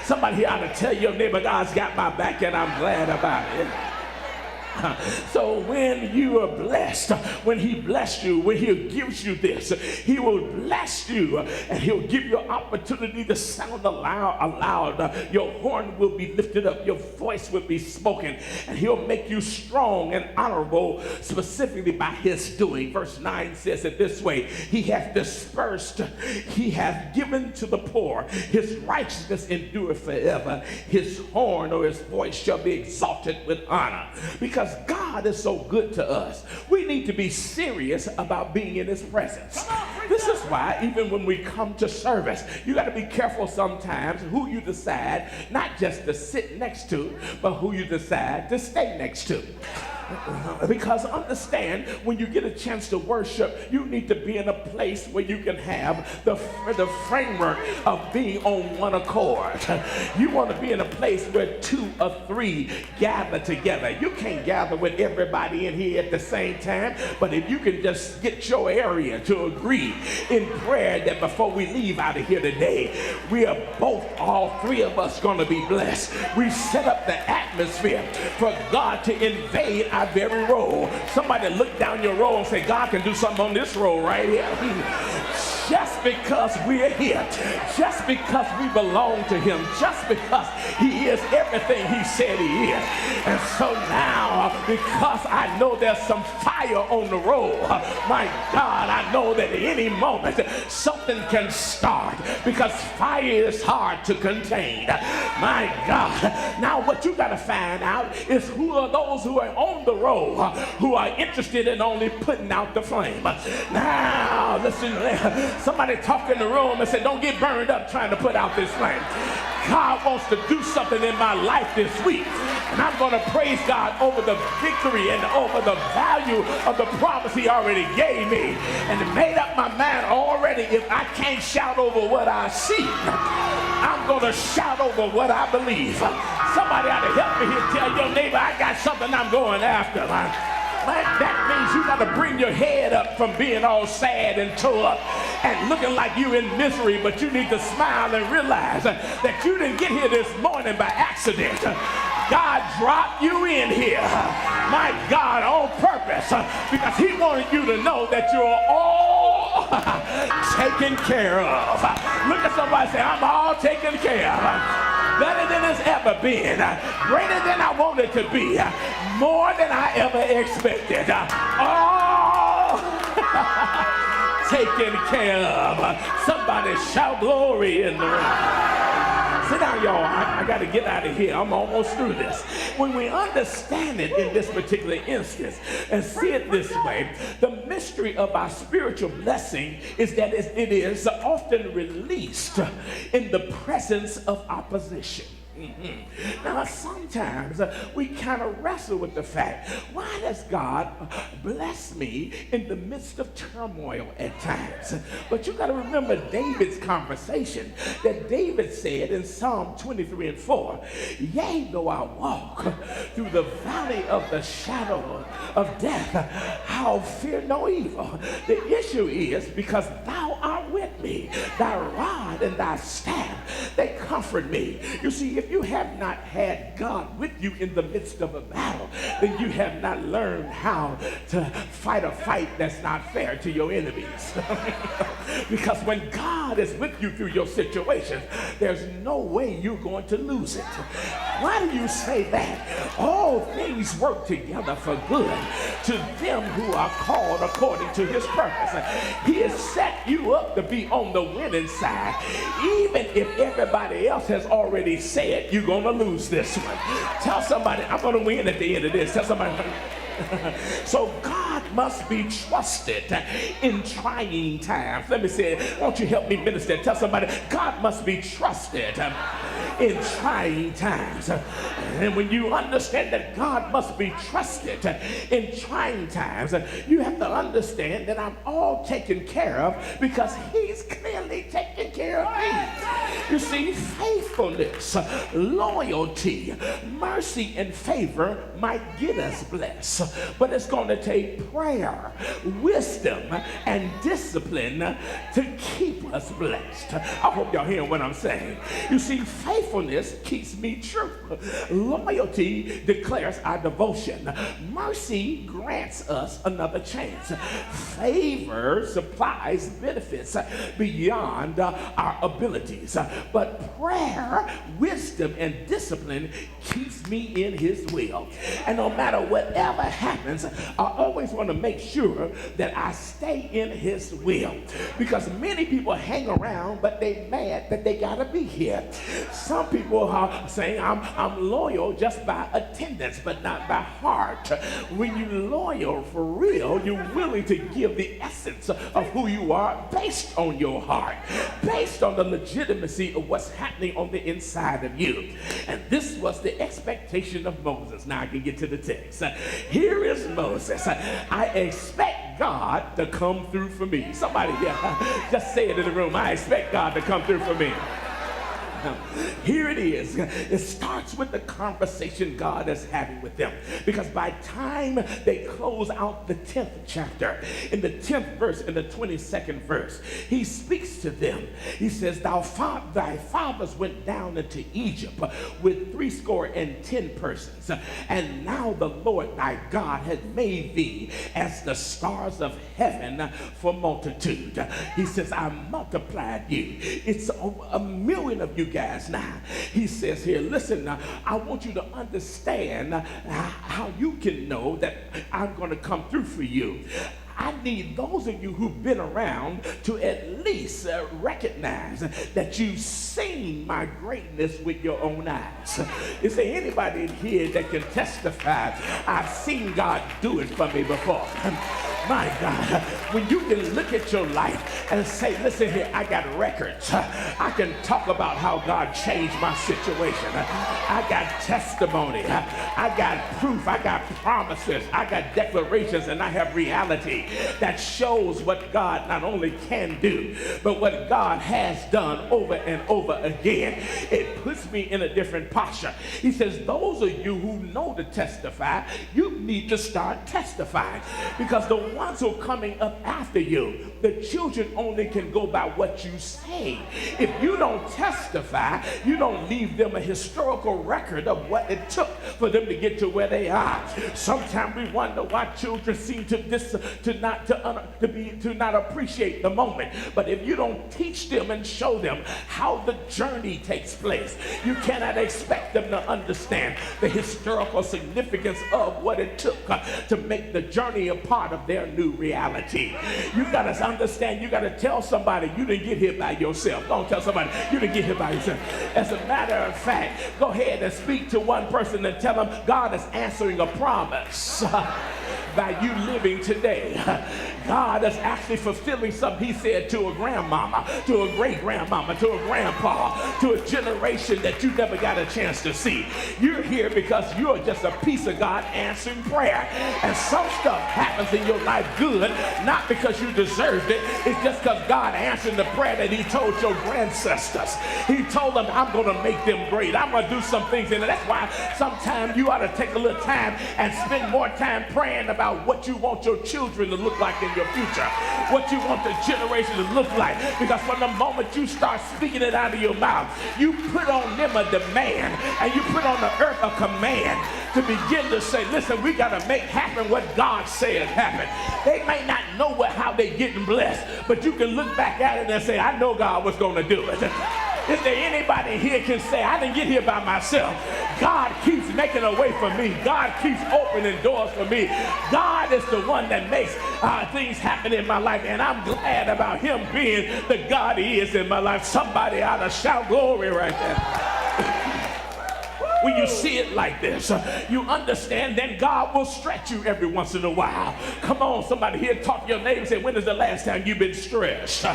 Somebody here ought to tell your neighbor, God's got my back and I'm glad about it. So when you are blessed, when he blessed you, when he gives you this, he will bless you and he'll give you an opportunity to sound aloud. Your horn will be lifted up, your voice will be spoken, and he'll make you strong and honorable specifically by his doing. Verse 9 says it this way: he hath dispersed, he hath given to the poor, his righteousness endureth forever, his horn or his voice shall be exalted with honor. Because God is so good to us, we need to be serious about being in his presence. This is why even when we come to service, you got to be careful sometimes who you decide not just to sit next to, but who you decide to stay next to. Because understand, when you get a chance to worship, you need to be in a place where you can have the framework of being on one accord. You want to be in a place where 2 or 3 gather together. You can't gather with everybody in here at the same time, but if you can just get your area to agree in prayer that before we leave out of here today, we are both, all 3 of us, going to be blessed. We set up the atmosphere for God to invade our very row. Somebody look down your row and say, God can do something on this row right here. Just because we're here, just because we belong to him, just because he is everything he said he is. And so now, because I know there's some fire on the road, my God, I know that at any moment something can start, because fire is hard to contain. My God. Now what you got to find out is who are those who are on the road who are interested in only putting out the flame. Now, listen, somebody talk in the room and say, don't get burned up trying to put out this flame. God wants to do something in my life this week, and I'm going to praise God over the victory and over the value of the promise he already gave me, and made up my mind already. If I can't shout over what I see, I'm going to shout over what I believe. Somebody ought to help me here. Tell your neighbor, I got something I'm going after. That means you got to bring your head up from being all sad and tore up and looking like you in misery, but you need to smile and realize that you didn't get here this morning by accident. God dropped you in here, my God, on purpose, because he wanted you to know that you're all taken care of. Look at somebody and say, I'm all taken care of. Better than it's ever been, greater than I wanted to be, more than I ever expected. All taken care of. Somebody shout glory in the room. Sit down, y'all. I got to get out of here. I'm almost through this. When we understand it in this particular instance and see it this way, the mystery of our spiritual blessing is that it is often released in the presence of opposition. Now, sometimes we kind of wrestle with the fact, why does God bless me in the midst of turmoil at times? But you got to remember David's conversation that David said in Psalm 23 and 4, yea, though I walk through the valley of the shadow of death, I'll fear no evil. The issue is because thou art with me, thy rod and thy staff, they comfort me. You see, if you have not had God with you in the midst of a battle, then you have not learned how to fight a fight that's not fair to your enemies. Because when God is with you through your situation, there's no way you're going to lose it. Why do you say that? All things work together for good to them who are called according to his purpose. He has set you up to be on the winning side. Even if everybody else has already said you're going to lose this one. Tell somebody, I'm going to win at the end of this. Tell somebody. So God must be trusted in trying times. Let me say it. Won't you help me minister? Tell somebody, God must be trusted in trying times. And when you understand that God must be trusted in trying times, you have to understand that I'm all taken care of because he's clearly taking care of me. You see, faithfulness, loyalty, mercy, and favor might get us blessed. but it's going to take prayer, wisdom, and discipline to keep us blessed. I hope y'all hearing what I'm saying. You see, faithfulness keeps me true. Loyalty declares our devotion. Mercy grants us another chance. Favor supplies benefits beyond our abilities. But prayer, wisdom, and discipline keeps me in his will. And no matter whatever happens, I always want to make sure that I stay in his will. Because many people hang around, but they mad that they got to be here. Some people are saying, I'm loyal just by attendance, but not by heart. When you're loyal for real, you're willing to give the essence of who you are based on your heart, based on the legitimacy of what's happening on the inside of you. And this was the expectation of Moses. Now I can get to the text. Here is Moses. I expect God to come through for me. Somebody, just say it in the room. I expect God to come through for me. Here it is. It starts with the conversation God is having with them. Because by the time they close out the 10th chapter, in the 10th verse and the 22nd verse, he speaks to them. He says, thy fathers went down into Egypt with 70 persons. And now the Lord thy God has made thee as the stars of heaven for multitude. He says, I multiplied you. It's a million of you guys now. He says here, listen, now, I want you to understand how you can know that I'm going to come through for you. I need those of you who've been around to at least recognize that you've seen my greatness with your own eyes. Is there anybody in here that can testify, I've seen God do it for me before? My God, when you can look at your life and say, listen here, I got records. I can talk about how God changed my situation. I got testimony. I got proof. I got promises. I got declarations, and I have reality that shows what God not only can do, but what God has done over and over again. It puts me in a different posture. He says, those of you who know to testify, you need to start testifying, because the ones who are coming up after you, the children only can go by what you say. If you don't testify, you don't leave them a historical record of what it took for them to get to where they are. Sometimes we wonder why children seem to not appreciate the moment. But if you don't teach them and show them how the journey takes place, you cannot expect them to understand the historical significance of what it took to make the journey a part of their new reality. You got to understand, you got to tell somebody you didn't get here by yourself. Don't tell somebody you didn't get here by yourself. As a matter of fact, go ahead and speak to one person and tell them God is answering a promise by you living today. God is actually fulfilling something he said to a grandmama, to a great-grandmama, to a grandpa, to a generation that you never got a chance to see. You're here because you're just a piece of God answering prayer. And some stuff happens in your life good, not because you deserved it. It's just because God answered the prayer that he told your ancestors. He told them, I'm going to make them great. I'm going to do some things. And that's why sometimes you ought to take a little time and spend more time praying about what you want your children to look like in your future, what you want the generation to look like. Because from the moment you start speaking it out of your mouth, you put on them a demand, and you put on the earth a command to begin to say, listen, we got to make happen what God said happen. They may not know how they're getting blessed, but you can look back at it and say, I know God was going to do it. Is there anybody here can say, I didn't get here by myself? God keeps making a way for me. God keeps opening doors for me. God is the one that makes things happen in my life, and I'm glad about him being the God he is in my life. Somebody ought to shout glory right there. When you see it like this, you understand then God will stretch you every once in a while. Come on, somebody here, talk to your neighbor and say, when is the last time you've been stretched?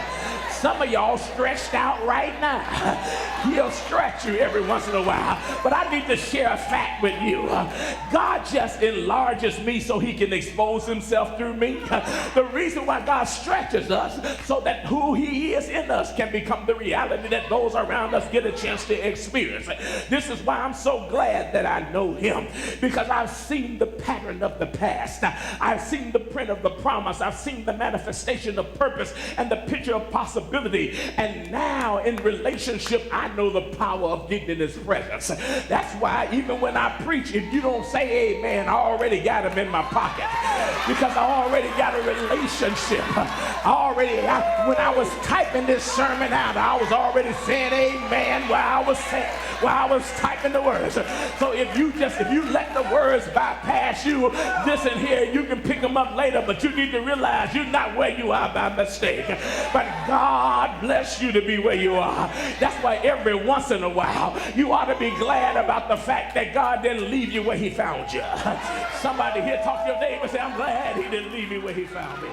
Some of y'all stretched out right now. He'll stretch you every once in a while. But I need to share a fact with you. God just enlarges me so he can expose himself through me. The reason why God stretches us so that who he is in us can become the reality that those around us get a chance to experience. This is why I'm so so glad that I know him because I've seen the pattern of the past. I've seen the print of the promise. I've seen the manifestation of purpose and the picture of possibility. And now in relationship, I know the power of getting in his presence. That's why even when I preach, if you don't say amen, I already got him in my pocket because I already got a relationship. When I was typing this sermon out, I was already saying amen while I was typing the words. So if you let the words bypass you, listen here, you can pick them up later, but you need to realize you're not where you are by mistake. But God bless you to be where you are. That's why every once in a while, you ought to be glad about the fact that God didn't leave you where he found you. Somebody here talk to your neighbor and say, I'm glad he didn't leave me where he found me.